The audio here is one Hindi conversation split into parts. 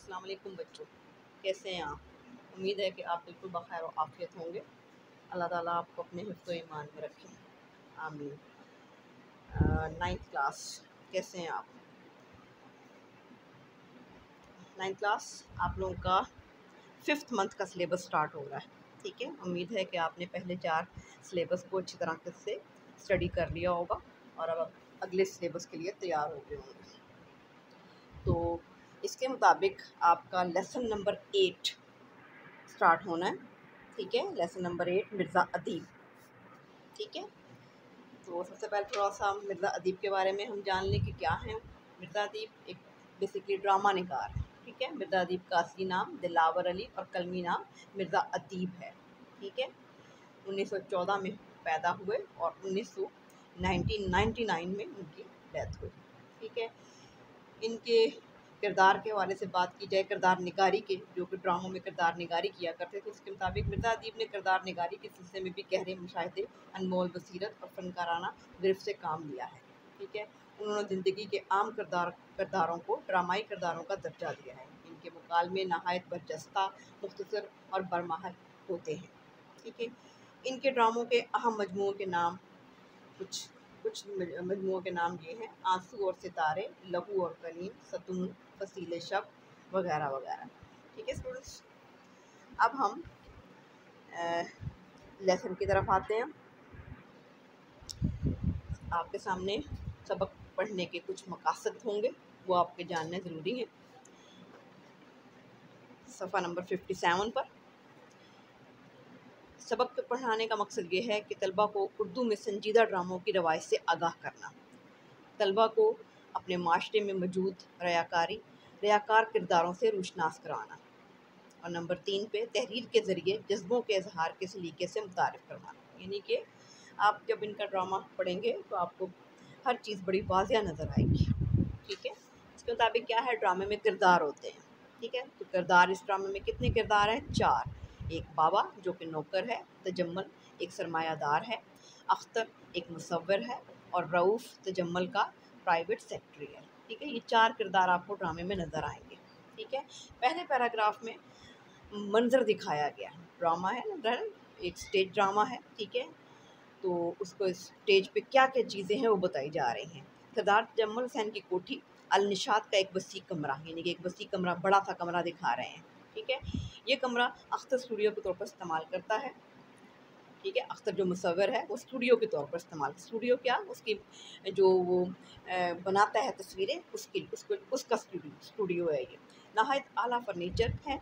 अस्सलाम वालेकुम बच्चों, कैसे हैं आप? उम्मीद है कि आप बिल्कुल बखैर और आफियत होंगे। अल्लाह ताला आपको अपने हिफ्ज़ व ईमान में रखे, आमीन। 9th क्लास, कैसे हैं आप? 9th क्लास आप लोगों का 5th मंथ का सिलेबस स्टार्ट हो रहा है, ठीक है। उम्मीद है कि आपने पहले 4 सिलेबस को अच्छी तरह से स्टडी कर लिया होगा और अब अगले सिलेबस के लिए तैयार हो गए होंगे। तो इसके मुताबिक आपका लेसन नंबर 8 स्टार्ट होना है, ठीक है। लेसन नंबर 8 मिर्ज़ा अदीब, ठीक है। तो सबसे पहले थोड़ा सा मिर्ज़ा अदीब के बारे में हम जान लें कि क्या है। मिर्ज़ा अदीब एक बेसिकली ड्रामा निगार है, ठीक है। मिर्ज़ा अदीब का असली नाम दिलावर अली और कलमी नाम मिर्ज़ा अदीब है, ठीक है। 1914 में पैदा हुए और 1999 में उनकी डेथ हुई, ठीक है। इनके किरदार के हवाले से बात की जाए, किरदार निगारी के, जो कि ड्रामों में किरदार निगारी किया करते थे, उसके मुताबिक मिर्ज़ा अदीब ने किरदार निगारी के सिलसिले में भी गहरे मुशाहिदे, अनमोल बसीरत और फनकाराना गिरफ्त से काम लिया है, ठीक है। उन्होंने ज़िंदगी के आम किरदारों को ड्रामाई किरदारों का दर्जा दिया है। इनके मुकालमे नहायत बरजस्ता, मुख्तसर और बरमहल होते हैं, ठीक है। इनके ड्रामों के अहम मजमूओं के नाम कुछ मजमूओं के नाम ये हैं: आंसू और सितारे, लहू और कलीम, सतून, फसीले शब वगैरह वगैरह, ठीक है स्टूडेंट्स। अब हम लेसन की तरफ आते हैं। आपके सामने सबक पढ़ने के कुछ मकासद होंगे, वो आपके जानने ज़रूरी हैं। सफ़ा नंबर 57 पर सबक पढ़ाने का मकसद ये है कि तलबा को उर्दू में संजीदा ड्रामों की रवायत से आगाह करना, तलबा को अपने माशरे में मौजूद रयाकार किरदारों से रूशनास करवाना, और नंबर 3 पे तहरीर के ज़रिए जज्बों के इजहार के सलीके से मुतारिफ़ करवाना। यानी कि आप जब इनका ड्रामा पढ़ेंगे तो आपको हर चीज़ बड़ी वाज़िया नज़र आएगी, ठीक है। इसके मुताबिक क्या है, ड्रामे में किरदार होते हैं, ठीक है। तो किरदार इस ड्रामे में कितने किरदार हैं? 4। एक बाबा जो कि नौकर है, तजम्मल एक सरमायादार है, अख्तर एक मुसव्विर है और रऊफ़ तजम्मल का प्राइवेट सेक्रेटरी है, ठीक है। ये 4 किरदार आपको ड्रामे में नज़र आएंगे, ठीक है। पहले पैराग्राफ में मंजर दिखाया गया, ड्रामा है ना, एक स्टेज ड्रामा है, ठीक है। तो उसको स्टेज पे क्या क्या चीज़ें हैं वो बताई जा रही हैं। सरदार जम्मल हुसैन की कोठी अल निशात का एक वसी कमरा, यानी कि एक वसी कमरा, बड़ा सा कमरा दिखा रहे हैं, ठीक है। ये कमरा अख्तर स्टूडियो के तौर पर इस्तेमाल करता है, ठीक है। अख्तर जो मुसव्विर है वो स्टूडियो के तौर पर इस्तेमाल, स्टूडियो क्या, उसकी जो वो बनाता है तस्वीरें, उसका स्टूडियो है ये। नहायत आला फर्नीचर है,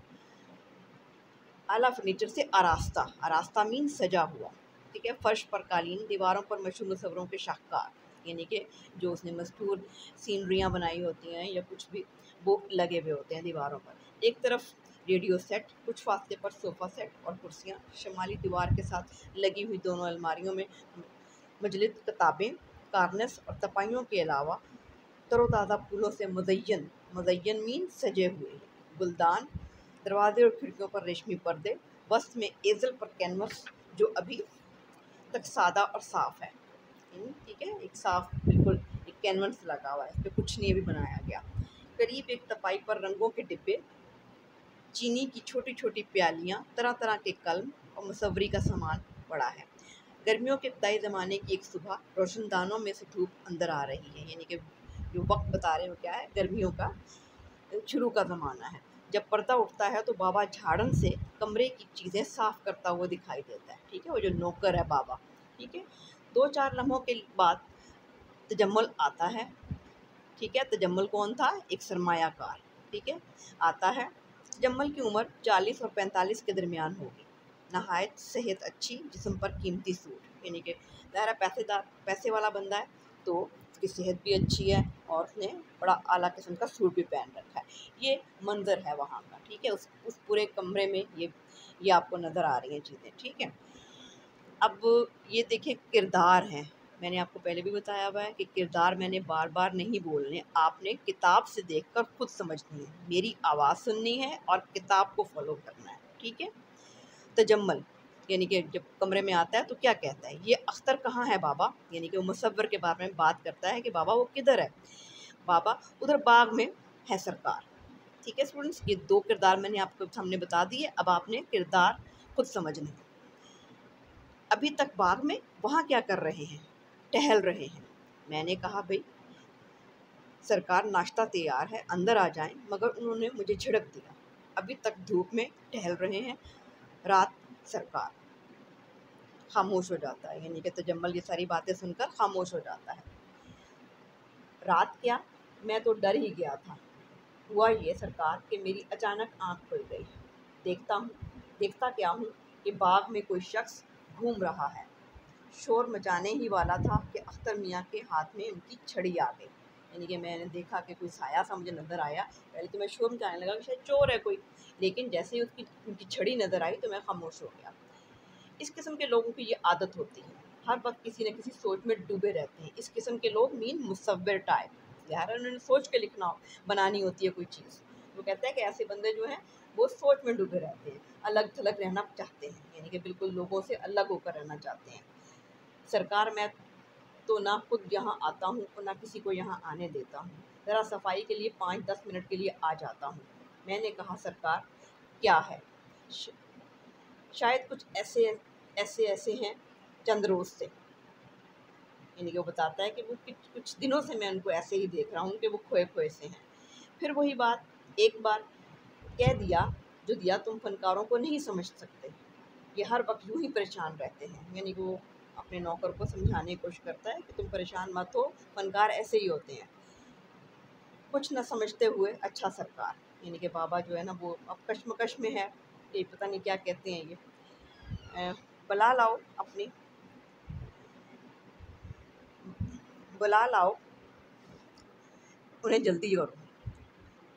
आला फर्नीचर से आरास्ता मीन सजा हुआ, ठीक है। फ़र्श पर कालीन, दीवारों पर मशहूर मुसव्वरों के शाहकार, यानी कि जो उसने मशहूर सीनरियाँ बनाई होती हैं या कुछ भी, वो लगे हुए होते हैं दीवारों पर। एक तरफ रेडियो सेट, कुछ फासले पर सोफ़ा सेट और कुर्सियाँ, शमाली दीवार के साथ लगी हुई दोनों अलमारियों में मजलिद किताबें, कार्नस और तपाइयों के अलावा तरोताज़ा फूलों से मुज़य्यन मीन सजे हुए गुलदान, दरवाजे और खिड़कियों पर रेशमी पर्दे, वस्त में एज़ल पर कैनवस जो अभी तक सादा और साफ़ है, ठीक है। एक साफ़ बिल्कुल एक कैनवस लगा हुआ है, इस पर कुछ नहीं अभी बनाया गया। करीब एक तपाई पर रंगों के डिब्बे, चीनी की छोटी छोटी प्यालियाँ, तरह तरह के कलम और मुसव्वरी का सामान पड़ा है। गर्मियों के तय ज़माने की एक सुबह, रोशनदानों में से धूप अंदर आ रही है, यानी कि जो वक्त बता रहे हो क्या है, गर्मियों का शुरू का ज़माना है। जब पर्दा उठता है तो बाबा झाड़न से कमरे की चीज़ें साफ़ करता हुआ दिखाई देता है, ठीक है। वो जो नौकर है बाबा, ठीक है। 2-4 लम्हों के बाद तजम्मुल आता है, ठीक है। तजम्मुल कौन था? एक सरमायाकार, ठीक है, आता है। तजम्मुल की उम्र 40 और 45 के दरमियान होगी। नहायत सेहत अच्छी, जिस्म पर कीमती सूट, यानी कि ज़ाहिर पैसे वाला बंदा है तो उसकी सेहत भी अच्छी है और उसने बड़ा आला किस्म का सूट भी पहन रखा है। ये मंज़र है वहाँ का, ठीक है। उस पूरे कमरे में ये आपको नज़र आ रही हैं चीज़ें, ठीक है। अब ये देखिए किरदार हैं, मैंने आपको पहले भी बताया हुआ है कि किरदार मैंने बार बार नहीं बोलने, आपने किताब से देखकर खुद समझनी है, मेरी आवाज़ सुननी है और किताब को फॉलो करना है, ठीक है। तजम्मल यानी कि जब कमरे में आता है तो क्या कहता है, ये अख्तर कहाँ है बाबा, यानी कि वो मुसव्विर के बारे में बात करता है कि बाबा वो किधर है। बाबा उधर बाग में है सरकार, ठीक है स्टूडेंट्स, ये 2 किरदार मैंने आपको सामने बता दिए। अब आपने किरदार खुद समझने हैं। अभी तक बाग में वहाँ क्या कर रहे हैं? टहल रहे हैं। मैंने कहा भई सरकार नाश्ता तैयार है, अंदर आ जाएँ, मगर उन्होंने मुझे झिड़क दिया। अभी तक धूप में टहल रहे हैं। रात सरकार खामोश हो जाता है, यानी कि तजम्मल ये सारी बातें सुनकर खामोश हो जाता है। रात क्या, मैं तो डर ही गया था। हुआ ये सरकार कि मेरी अचानक आँख खुल गई। देखता क्या हूँ कि बाग में कोई शख्स घूम रहा है। शोर मचाने ही वाला था कि अख्तर मियाँ के हाथ में उनकी छड़ी आ गई। यानी कि मैंने देखा कि कोई साया सा मुझे नज़र आया। पहले तो मैं शोर मचाने लगा कि शायद चोर है कोई, लेकिन जैसे ही उनकी छड़ी नज़र आई तो मैं खामोश हो गया। इस किस्म के लोगों की ये आदत होती है, हर वक्त किसी न किसी सोच में डूबे रहते हैं। इस किस्म के लोग मीन मुसव्विर टाइप, लिहाजा उन्होंने सोच के बनानी होती है कोई चीज़। वो कहते हैं कि ऐसे बंदे जो हैं वो सोच में डूबे रहते हैं, अलग थलग रहना चाहते हैं, यानी कि बिल्कुल लोगों से अलग होकर रहना चाहते हैं। सरकार, मैं तो ना खुद यहाँ आता हूँ और ना किसी को यहाँ आने देता हूँ। ज़रा सफाई के लिए 5-10 मिनट के लिए आ जाता हूँ। मैंने कहा सरकार क्या है? शायद कुछ ऐसे हैं चंद रोज़ से। यानी कि वो बताता है कि वो कुछ दिनों से मैं उनको ऐसे ही देख रहा हूँ कि वो खोए-खोए से हैं। फिर वही बात, एक बार कह दिया, जो दिया तुम फ़नकारों को नहीं समझ सकते। ये हर वक्त यूँ ही परेशान रहते हैं। यानी कि वो अपने नौकर को समझाने की कोशिश करता है कि तुम परेशान मत हो, फ़नकार ऐसे ही होते हैं। कुछ न समझते हुए, अच्छा सरकार, यानी कि बाबा जो है ना वो अब कश्मकश में है कि पता नहीं क्या कहते हैं ये। बुला लाओ अपनी बुला लाओ उन्हें, जल्दी करो।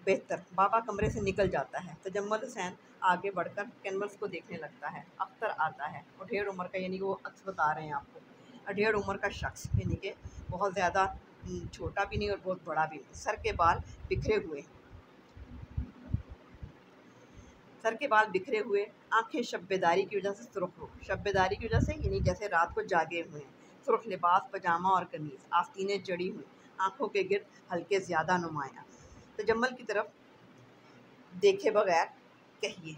बेहतर। बाबा कमरे से निकल जाता है। तजम्मुल हुसैन आगे बढ़कर कैनवस को देखने लगता है। अख्तर आता है, और ढेर उम्र का, यानी कि वो अक्स बता रहे हैं आपको, ढेर उम्र का शख्स, यानी कि बहुत ज़्यादा छोटा भी नहीं और बहुत बड़ा भी नहीं। सर के बाल बिखरे हुए, आंखें शब्बेदारी की वजह से सुर्ख हो, शब्बेदारी की वजह से यानी जैसे रात को जागे हुए हैं। सुर्ख लिबास, पजामा और कमीज़, आस्तीनें जड़ी हुई, आंखों के गिर्द हल्के ज़्यादा नुमायाँ। तजम्मल की तरफ देखे बगैर कहिए,